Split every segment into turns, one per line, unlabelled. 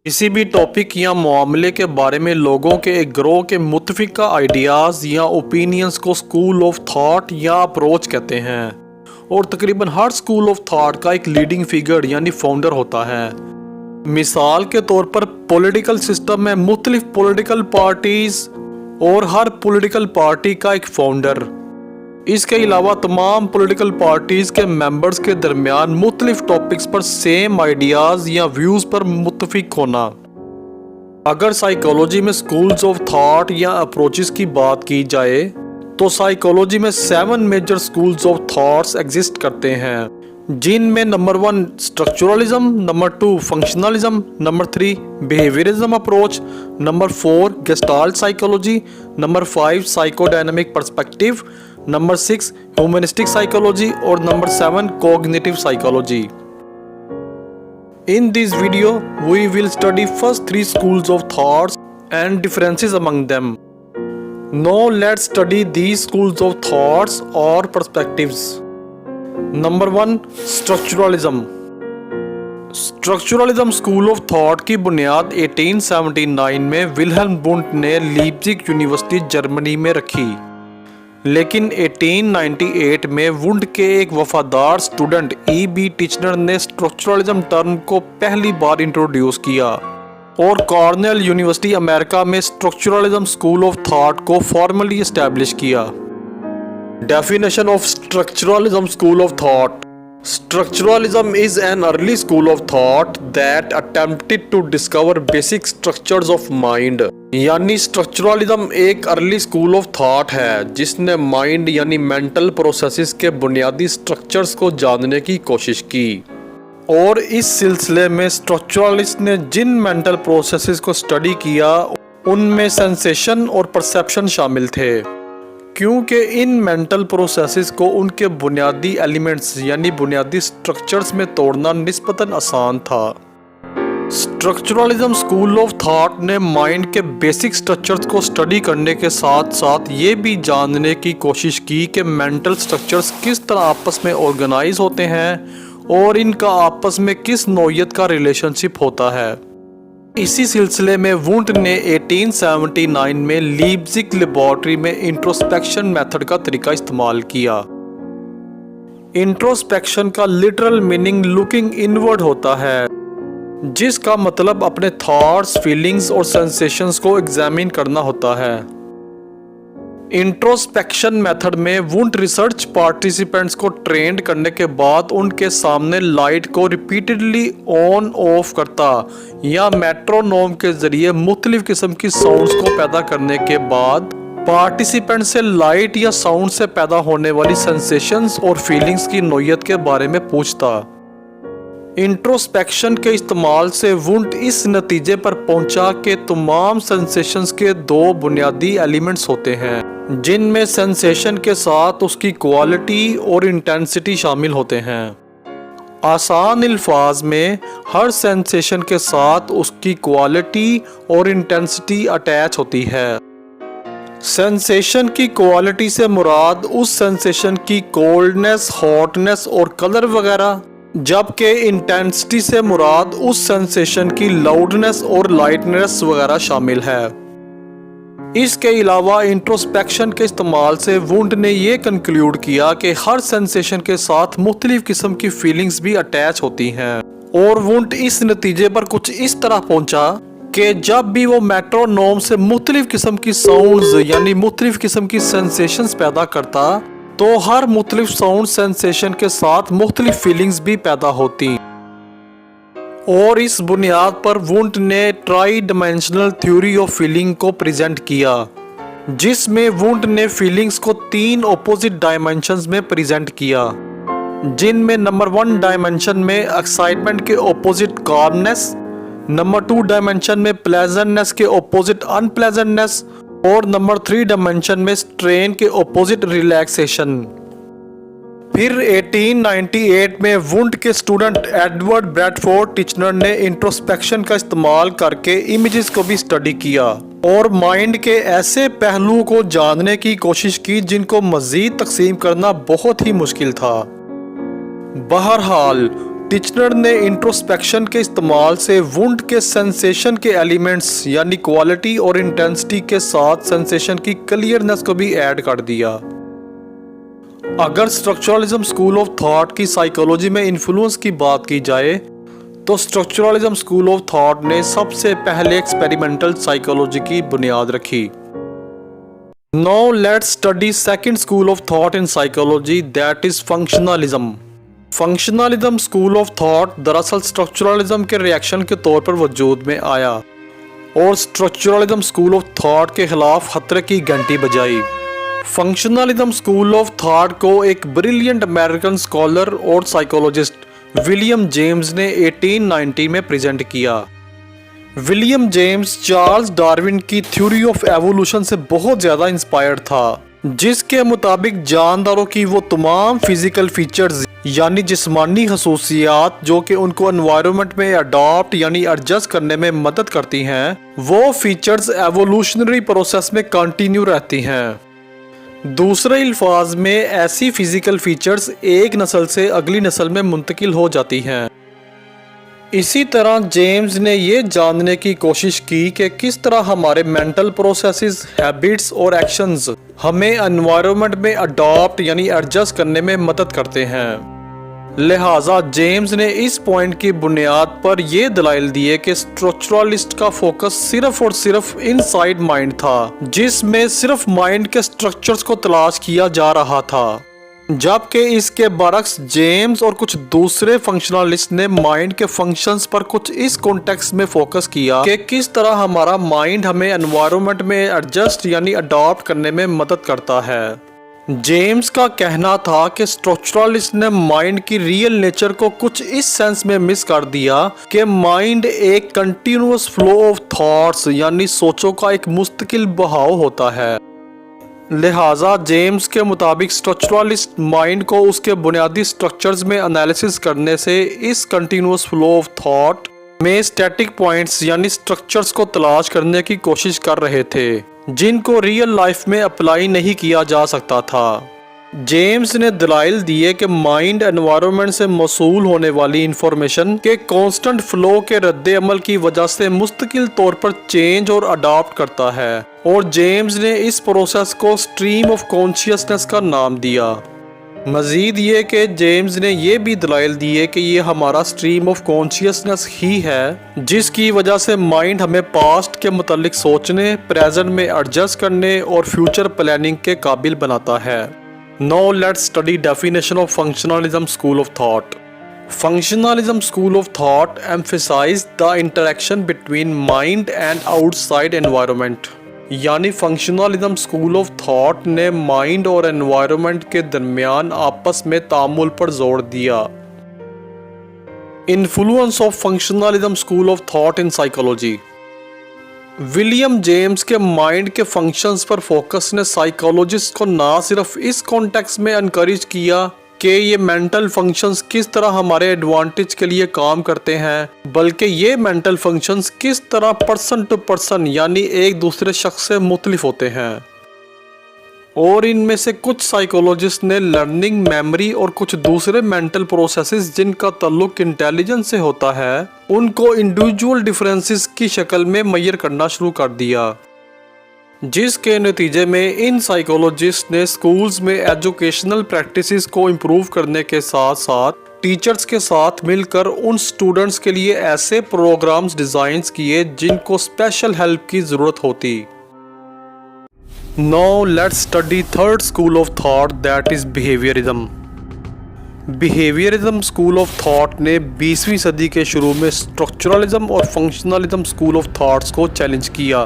किसी भी टॉपिक या मामले के बारे में लोगों के एक ग्रोह के मुत्तफिका आइडियाज़ या ओपिनियंस को स्कूल ऑफ थॉट या अप्रोच कहते हैं। और तकरीबन हर स्कूल ऑफ थॉट का एक लीडिंग फिगर यानी फाउंडर होता है। मिसाल के तौर पर पॉलिटिकल सिस्टम में मुख्तलिफ पॉलिटिकल पार्टीज और हर पॉलिटिकल पार्टी का एक फाउंडर। इसके अलावा तमाम पॉलिटिकल पार्टीज के मेंबर्स के दरमियान मुख्तलिफ टॉपिक्स पर सेम आइडियाज़ या व्यूज़ पर मुत्तफिक होना। अगर साइकोलॉजी में स्कूल्स ऑफ थॉट या अप्रोचेस की बात की जाए तो साइकोलॉजी में 7 major schools of thoughts exist करते हैं, जिनमें number 1 structuralism, number 2 functionalism, number 3 behaviourism approach, number 4 gestalt psychology, number 5 psychodynamic perspective, number 6 humanistic psychology और number 7 cognitive psychology. In this video, we will study first 3 schools of thoughts and differences among them. Now let's study these schools of thoughts or perspectives. Number 1 structuralism. Structuralism school of thought की बुनियाद 1879 में Wilhelm won't ने लीप्जिग university Germany में रखी, लेकिन 1898 में won't के एक वफादार स्टूडेंट E.B. टिचनर ने स्ट्रक्चरलिज्म टर्म को पहली बार इंट्रोड्यूस किया और कॉर्नेल यूनिवर्सिटी अमेरिका में स्ट्रक्चरलिज्म स्कूल ऑफ थॉट को फॉर्मली एस्टैब्लिश किया। Definition of structuralism school of thought. Structuralism is an early school of thought that attempted to discover basic structures of mind। यानी structuralism एक early school of thought है जिसने mind यानी mental processes के बुनियादी structures को जानने की कोशिश की। और इस सिलसिले में स्ट्रक्चरलिस्ट ने जिन मेंटल प्रोसेसेस को स्टडी किया उनमें सेंसेशन और परसेप्शन शामिल थे, क्योंकि इन मेंटल प्रोसेसेस को उनके बुनियादी एलिमेंट्स यानी बुनियादी स्ट्रक्चर्स में तोड़ना निस्बतन आसान था। स्ट्रक्चरलिज्म स्कूल ऑफ थॉट ने माइंड के बेसिक स्ट्रक्चर्स को स्टडी करने के साथ साथ ये भी जानने की कोशिश की कि मेंटल स्ट्रक्चर्स किस तरह आपस में ऑर्गेनाइज होते हैं और इनका आपस में किस नौइयत का रिलेशनशिप होता है। इसी सिलसिले में वुंट ने 1879 में लीप्जिग लेबोरेटरी में इंट्रोस्पेक्शन मेथड का तरीका इस्तेमाल किया। इंट्रोस्पेक्शन का लिटरल मीनिंग लुकिंग इनवर्ड होता है, जिसका मतलब अपने थॉट्स, फीलिंग्स और सेंसेशंस को एग्जामिन करना होता है। इंट्रोस्पेक्शन मेथड में वुंट रिसर्च पार्टिसिपेंट्स को ट्रेंड करने के बाद उनके सामने लाइट को रिपीटेडली ऑन ऑफ करता या मेट्रोनोम के जरिए मुख्तलिफ किस्म की साउंड्स को पैदा करने के बाद पार्टिसिपेंट से लाइट या साउंड से पैदा होने वाली सेंसेशंस और फीलिंग्स की नौइयत के बारे में पूछता। इंट्रोस्पेक्शन के इस्तेमाल से वुंट इस नतीजे पर पहुंचा कि तमाम सेंसेशंस के 2 बुनियादी एलिमेंट्स होते हैं, जिनमें सेंसेशन के साथ उसकी क्वालिटी और इंटेंसिटी शामिल होते हैं। आसान अल्फाज में हर सेंसेशन के साथ उसकी क्वालिटी और इंटेंसिटी अटैच होती है। सेंसेशन की क्वालिटी से मुराद उस सेंसेशन की कोल्डनेस, हॉटनेस और कलर वगैरह, जबकि इंटेंसिटी से मुराद उस सेंसेशन की लाउडनेस और लाइटनेस वगैरह शामिल है। इसके अलावा इंट्रोस्पेक्शन के इस्तेमाल से वुंट ने यह कंक्लूड किया कि हर सेंसेशन के साथ मुख्तलिफ किस्म की फीलिंग्स भी अटैच होती हैं, और वुंट इस नतीजे पर कुछ इस तरह पहुंचा कि जब भी वो मेट्रोनोम से मुख्तलिफ किस्म की साउंड्स यानी मुख्तलिफ किस्म की सेंसेशंस पैदा करता तो हर मुख्तलिफ साउंड सेंसेशन के साथ मुख्तलिफ फीलिंग्स भी पैदा होती। और इस बुनियाद पर वुंट ने try dimensional theory of feeling को प्रेजेंट किया, जिसमें वुंट ने फीलिंग्स को 3 ऑपोजिट डायमेंशंस में प्रेजेंट किया, जिनमें नंबर 1 डायमेंशन में एक्साइटमेंट के ऑपोजिट काल्मनेस, नंबर 2 डायमेंशन में प्लेजेंटनेस के ऑपोजिट अनप्लेजेंटनेस और नंबर 3 डायमेंशन में स्ट्रेन के ऑपोजिट रिलैक्सेशन। फिर 1898 में वुंट के स्टूडेंट एडवर्ड ब्रैडफोर्ड टिचनर ने इंट्रोस्पेक्शन का इस्तेमाल करके इमेजेस को भी स्टडी किया और माइंड के ऐसे पहलुओं को जानने की कोशिश की जिनको मजीद तकसीम करना बहुत ही मुश्किल था। बहरहाल टिचनर ने इंट्रोस्पेक्शन के इस्तेमाल से वुंड के सेंसेशन के एलिमेंट्स यानी क्वालिटी और इंटेंसिटी के साथ सेंसेशन की क्लियरनेस को भी ऐड कर दिया। अगर स्ट्रक्चरलिज्म स्कूल ऑफ थॉट की साइकोलॉजी में इन्फ्लुएंस की बात की जाए तो स्ट्रक्चरलिज्म स्कूल ऑफ थॉट ने सबसे पहले एक्सपेरिमेंटल साइकोलॉजी की बुनियाद रखी। Now let's study second school of thought in psychology, that is functionalism. Functionalism school of thought दरअसल स्ट्रक्चरलिज्म के रिएक्शन के तौर पर वजूद में आया और स्ट्रक्चरलिज्म स्कूल ऑफ थॉट के खिलाफ खतरे की घंटी बजाई। फंक्शनलिज्म स्कूल ऑफ थॉट को एक ब्रिलियंट अमेरिकन स्कॉलर और साइकोलॉजिस्ट विलियम जेम्स ने 1890 में प्रेजेंट किया। विलियम जेम्स चार्ल्स डार्विन की थ्योरी ऑफ एवोल्यूशन से बहुत ज़्यादा इंस्पायर्ड था, जिसके मुताबिक जानदारों की वो तमाम फिजिकल फीचर्स यानी जिस्मानी खसूसियात जो कि उनको एनवायरनमेंट में अडॉप्ट यानी एडजस्ट करने में मदद करती हैं, वो फीचर्स एवोल्यूशनरी प्रोसेस में कंटिन्यू रहती हैं। दूसरे अल्फाज में ऐसी फिजिकल फीचर्स एक नस्ल से अगली नस्ल में मुंतकिल हो जाती हैं। इसी तरह जेम्स ने ये जानने की कोशिश की कि किस तरह हमारे मेंटल प्रोसेसेस, हैबिट्स और एक्शंस हमें एनवायरनमेंट में अडॉप्ट यानी एडजस्ट करने में मदद करते हैं। लिहाजा जेम्स ने इस पॉइंट की बुनियाद पर यह दलाइल दिए कि स्ट्रक्चरलिस्ट का फोकस सिर्फ और सिर्फ इनसाइड माइंड था, जिसमें सिर्फ माइंड के स्ट्रक्चर्स को तलाश किया जा रहा था, जबकि इसके बरक्स जेम्स और कुछ दूसरे फंक्शनलिस्ट ने माइंड के फंक्शंस पर कुछ इस कॉन्टेक्स्ट में फोकस किया कि किस तरह हमारा माइंड हमें एनवायरनमेंट में एडजस्ट यानी अडॉप्ट करने में मदद करता है। जेम्स का कहना था कि स्ट्रक्चरलिस्ट ने माइंड की रियल नेचर को कुछ इस सेंस में मिस कर दिया कि माइंड एक कंटिन्यूअस फ्लो ऑफ थॉट्स यानी सोचों का एक मुस्तकिल बहाव होता है। लिहाजा जेम्स के मुताबिक स्ट्रक्चरलिस्ट माइंड को उसके बुनियादी स्ट्रक्चर्स में एनालिसिस करने से इस कंटिन्यूअस फ्लो ऑफ थॉट में स्टैटिक पॉइंट्स यानी स्ट्रक्चर्स को तलाश करने की कोशिश कर रहे थे, जिनको रियल लाइफ में अप्लाई नहीं किया जा सकता था। जेम्स ने दलाइल दिए कि माइंड एनवायरनमेंट से मौसूल होने वाली इंफॉर्मेशन के कांस्टेंट फ्लो के रद्द अमल की वजह से मुस्तकिल तौर पर चेंज और अडॉप्ट करता है, और जेम्स ने इस प्रोसेस को स्ट्रीम ऑफ कॉन्शियसनेस का नाम दिया। मजीद ये कि जेम्स ने यह भी दलाइल दिए कि ये हमारा स्ट्रीम ऑफ कॉन्शियसनेस ही है जिसकी वजह से माइंड हमें पास्ट के मुतालिक सोचने, प्रेजेंट में एडजस्ट करने और फ्यूचर प्लानिंग के काबिल बनाता है। Now let's study definition of functionalism school of thought. Functionalism school of thought emphasized the interaction between mind and outside environment. यानी फंक्शनलिज्म स्कूल ऑफ थॉट ने माइंड और एनवायरनमेंट के दरमियान आपस में तामुल पर जोर दिया। Influence of functionalism school of thought in psychology. William James के माइंड के फंक्शंस पर फोकस ने साइकोलॉजिस्ट को ना सिर्फ इस कॉन्टेक्स्ट में एनकरेज किया कि ये मेंटल फंक्शंस किस तरह हमारे एडवांटेज के लिए काम करते हैं, बल्कि ये मेंटल फंक्शंस किस तरह पर्सन टू पर्सन यानी एक दूसरे शख्स से मुख्तलिफ होते हैं। और इनमें से कुछ साइकोलॉजिस्ट ने लर्निंग, मेमोरी और कुछ दूसरे मेंटल प्रोसेसेस जिनका ताल्लुक इंटेलिजेंस से होता है, उनको इंडिविजुअल डिफरेंसेस की शक्ल में मेजर करना शुरू कर दिया, जिसके नतीजे में इन साइकोलॉजिस्ट ने स्कूल्स में एजुकेशनल प्रैक्टिसेस को इम्प्रूव करने के साथ साथ टीचर्स के साथ मिलकर उन स्टूडेंट्स के लिए ऐसे प्रोग्राम्स डिजाइन किए जिनको स्पेशल हेल्प की जरूरत होती। Now let's study third school of thought, that is behaviorism. Behaviorism school of thought ने 20वीं सदी के शुरू में स्ट्रक्चरलिज्म और फंक्शनलिज्म स्कूल ऑफ थॉट्स को चैलेंज किया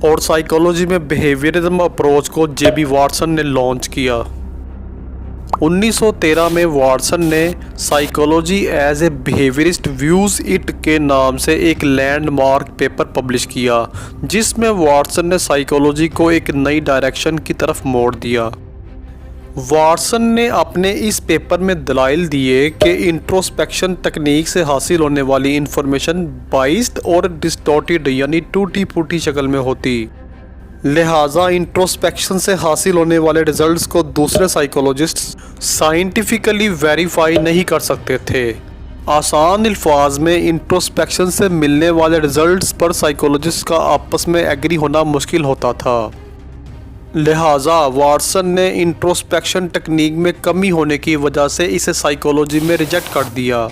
और साइकोलॉजी में बिहेवियरिज्म अप्रोच को जेबी वाटसन ने लॉन्च किया। 1913 में वाटसन ने psychology as a behaviourist views it के नाम से एक लैंडमार्क पेपर पब्लिश किया, जिसमें वाटसन ने साइकोलॉजी को एक नई डायरेक्शन की तरफ मोड़ दिया। वाटसन ने अपने इस पेपर में दलाइल दिए कि इंट्रोस्पेक्शन तकनीक से हासिल होने वाली इंफॉर्मेशन बाइस्ड और डिस्टॉर्टेड यानी टूटी फूटी शक्ल में होती, लिहाजा इंट्रोस्पेक्शन से हासिल होने वाले रिजल्ट्स को दूसरे साइकोलॉजिस्ट्स साइंटिफिकली वेरीफाई नहीं कर सकते थे। आसान अल्फाज में इंट्रोस्पेक्शन से मिलने वाले रिजल्ट्स पर साइकोलॉजिस्ट का आपस में एग्री होना मुश्किल होता था। लिहाजा वाटसन ने इंट्रोस्पेक्शन टेक्निक में कमी होने की वजह से इसे साइकोलॉजी में रिजेक्ट कर दिया।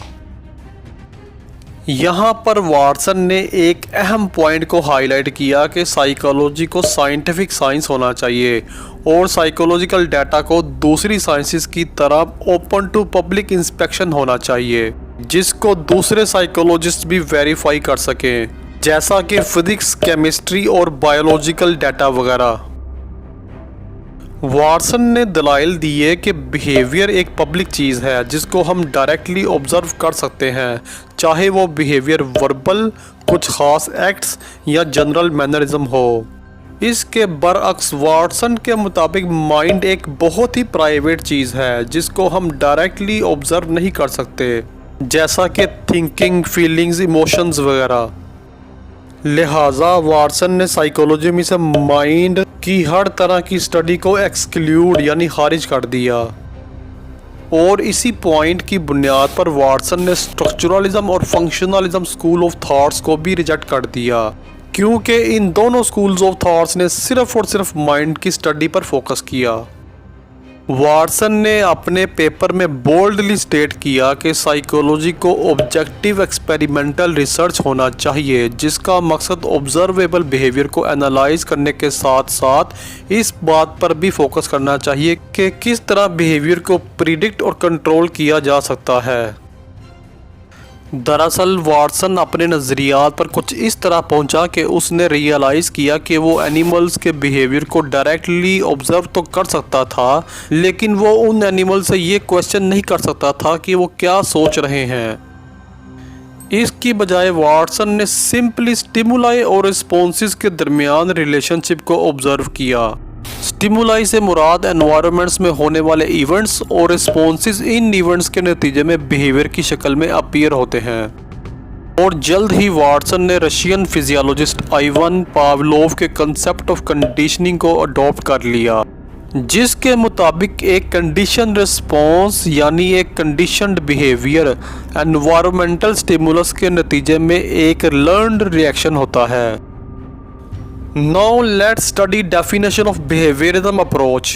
यहाँ पर वाटसन ने एक अहम पॉइंट को हाईलाइट किया कि साइकोलॉजी को साइंटिफिक साइंस होना चाहिए और साइकोलॉजिकल डाटा को दूसरी साइंसेस की तरह ओपन टू पब्लिक इंस्पेक्शन होना चाहिए, जिसको दूसरे साइकोलॉजिस्ट भी वेरीफाई कर सकें, जैसा कि फिजिक्स, केमिस्ट्री और बायोलॉजिकल डाटा वगैरह। वाटसन ने दलाइल दिए कि बिहेवियर एक पब्लिक चीज़ है जिसको हम डायरेक्टली ऑब्जर्व कर सकते हैं, चाहे वो बिहेवियर वर्बल, कुछ ख़ास एक्ट्स या जनरल मैनरिज्म हो। इसके बरअक्स वाटसन के मुताबिक माइंड एक बहुत ही प्राइवेट चीज़ है जिसको हम डायरेक्टली ऑब्जर्व नहीं कर सकते, जैसा कि थिंकिंग, फीलिंग्स, इमोशंस वगैरह। लिहाजा वाटसन ने साइकोलॉजी में से माइंड की हर तरह की स्टडी को एक्सक्लूड यानी खारिज कर दिया और इसी पॉइंट की बुनियाद पर वाटसन ने स्ट्रक्चरलिज्म और फंक्शनलिज्म स्कूल ऑफ थॉट्स को भी रिजेक्ट कर दिया, क्योंकि इन दोनों स्कूल्स ऑफ थॉट्स ने सिर्फ और सिर्फ माइंड की स्टडी पर फोकस किया। वाटसन ने अपने पेपर में बोल्डली स्टेट किया कि साइकोलॉजी को ऑब्जेक्टिव एक्सपेरिमेंटल रिसर्च होना चाहिए, जिसका मकसद ऑब्जर्वेबल बिहेवियर को एनालाइज करने के साथ साथ इस बात पर भी फोकस करना चाहिए कि किस तरह बिहेवियर को प्रिडिक्ट और कंट्रोल किया जा सकता है। दरअसल वाटसन अपने नज़रियात पर कुछ इस तरह पहुंचा कि उसने रियलाइज़ किया कि वो एनिमल्स के बिहेवियर को डायरेक्टली ऑब्जर्व तो कर सकता था, लेकिन वो उन एनिमल से ये क्वेश्चन नहीं कर सकता था कि वो क्या सोच रहे हैं। इसकी बजाय वाटसन ने सिंपली स्टिमुलाई और रिस्पॉन्सेस के दरमियान रिलेशनशिप को ऑब्जर्व किया। स्टिमुलाई से मुराद एनवायरनमेंट्स में होने वाले इवेंट्स और रिस्पॉन्सेस इन इवेंट्स के नतीजे में बिहेवियर की शक्ल में अपीयर होते हैं। और जल्द ही वाटसन ने रशियन फिजियोलॉजिस्ट आइवन पावलोव के कंसेप्ट ऑफ कंडीशनिंग को अडॉप्ट कर लिया, जिसके मुताबिक एक कंडीशन रिस्पॉन्स यानी एक कंडीशनड बिहेवियर एनवायरमेंटल स्टिमुलस के नतीजे में एक लर्नड रिएक्शन होता है। Now let's study definition of behaviorism approach.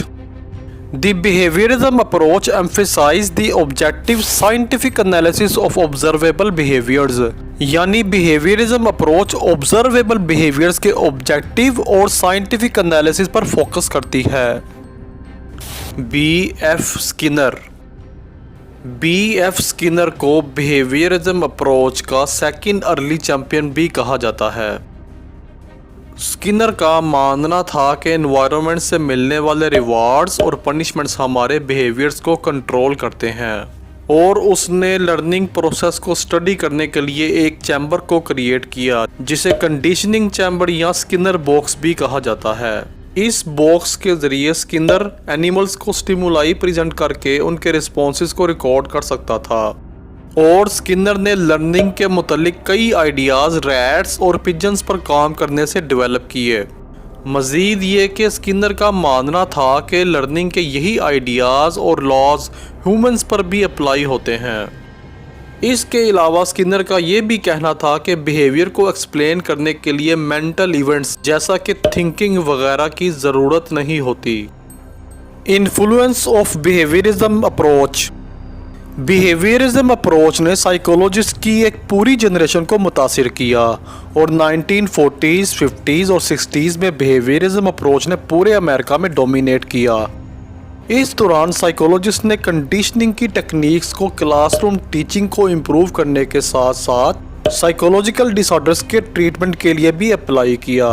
The behaviorism approach emphasizes the objective scientific analysis of observable behaviors. यानी behaviorism approach observable behaviors के objective और scientific analysis पर फोकस करती है। B.F. स्किनर को behaviorism approach का सेकंड अर्ली चैंपियन भी कहा जाता है। स्किनर का मानना था कि एनवायरनमेंट से मिलने वाले रिवार्ड्स और पनिशमेंट्स हमारे बिहेवियर्स को कंट्रोल करते हैं, और उसने लर्निंग प्रोसेस को स्टडी करने के लिए एक चैम्बर को क्रिएट किया जिसे कंडीशनिंग चैम्बर या स्किनर बॉक्स भी कहा जाता है। इस बॉक्स के जरिए स्किनर एनिमल्स को स्टिमुलाई प्रेजेंट करके उनके रिस्पॉन्सेस को रिकॉर्ड कर सकता था, और स्किनर ने लर्निंग के मुतालिक कई आइडियाज़ रैट्स और पिजन्स पर काम करने से डेवलप किए। मज़ीद ये कि स्किनर का मानना था कि लर्निंग के यही आइडियाज़ और लॉज ह्यूमंस पर भी अप्लाई होते हैं। इसके अलावा स्किनर का ये भी कहना था कि बिहेवियर को एक्सप्लेन करने के लिए मेंटल इवेंट्स जैसा कि थिंकिंग वगैरह की ज़रूरत नहीं होती। Influence of behaviourism approach. Behaviourism approach ने साइकोलॉजिस्ट की एक पूरी जनरेशन को मुतासिर किया, और 1940s, 50s और 60s में बिहेवियरिज्म अप्रोच ने पूरे अमेरिका में डोमिनेट किया। इस दौरान साइकोलॉजिस्ट ने कंडीशनिंग की टेक्निक्स को क्लासरूम टीचिंग को इम्प्रूव करने के साथ साथ साइकोलॉजिकल डिसऑर्डर्स के ट्रीटमेंट के लिए भी अप्लाई किया,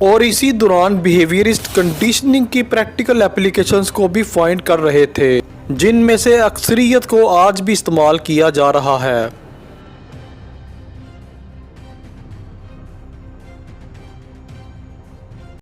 और इसी दौरान बिहेवियरिस्ट कंडीशनिंग की प्रैक्टिकल एप्लीकेशंस को भी फाइंड कर रहे थे, जिनमें से अक्सरियत को आज भी इस्तेमाल किया जा रहा है।